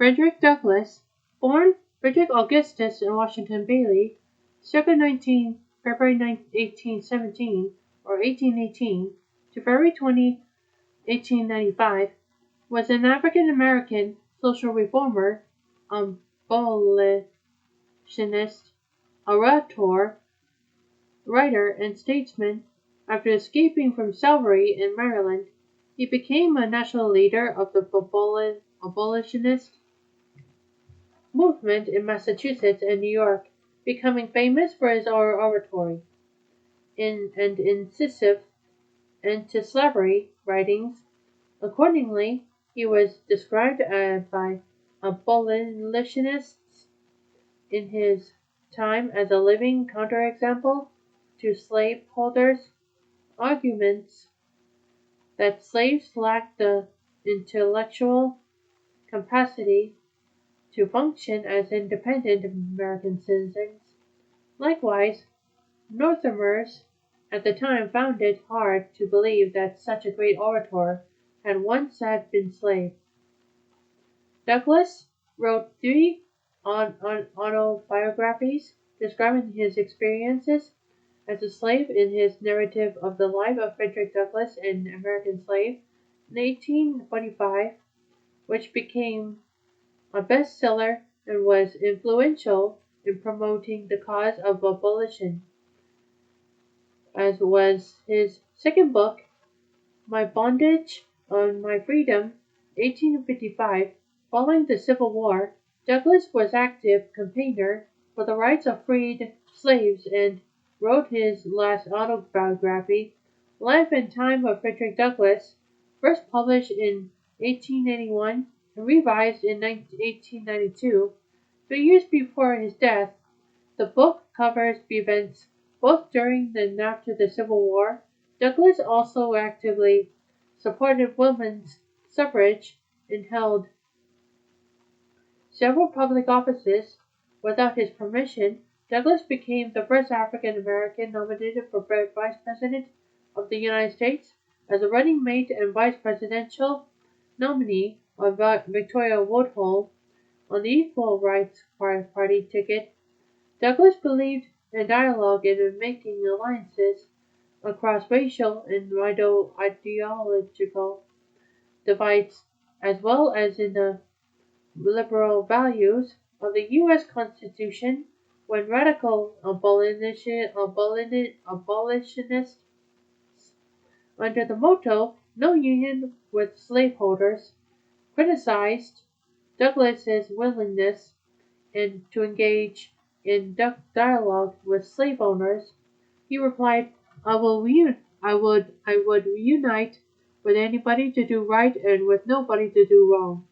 Frederick Douglass, born Frederick Augustus in Washington Bailey, circa February 1817 or 1818 to February 20, 1895, was an African-American social reformer, abolitionist, orator, writer, and statesman. After escaping from slavery in Maryland, he became a national leader of the abolitionist movement in Massachusetts and New York, becoming famous for his oratory and incisive anti-slavery writings. Accordingly, he was described by abolitionists in his time as a living counterexample to slaveholders' arguments that slaves lacked the intellectual capacity to function as independent American citizens. Likewise, Northerners at the time found it hard to believe that such a great orator had once been slave. Douglass wrote 3 autobiographies describing his experiences as a slave in his narrative of the life of Frederick Douglass, an American slave, in 1845, which became a bestseller and was influential in promoting the cause of abolition, as was his second book, My Bondage and My Freedom, 1855. Following the Civil War, Douglass was active campaigner for the rights of freed slaves and wrote his last autobiography, Life and Time of Frederick Douglass, first published in 1881 and revised in 1892. 3 years before his death. The book covers events both during and after the Civil War. Douglass also actively supported women's suffrage and held several public offices. Without his permission, Douglass became the first African American nominated for Vice President of the United States. As a running mate and vice presidential nominee of Victoria Woodhull on the Equal Rights Party ticket, Douglass believed in dialogue and in making alliances across racial and ideological divides, as well as in the liberal values of the U.S. Constitution. When radical abolitionists, under the motto "No Union with Slaveholders," criticized Douglass's willingness to engage in dialogue with slave owners, he replied, I would reunite with anybody to do right and with nobody to do wrong.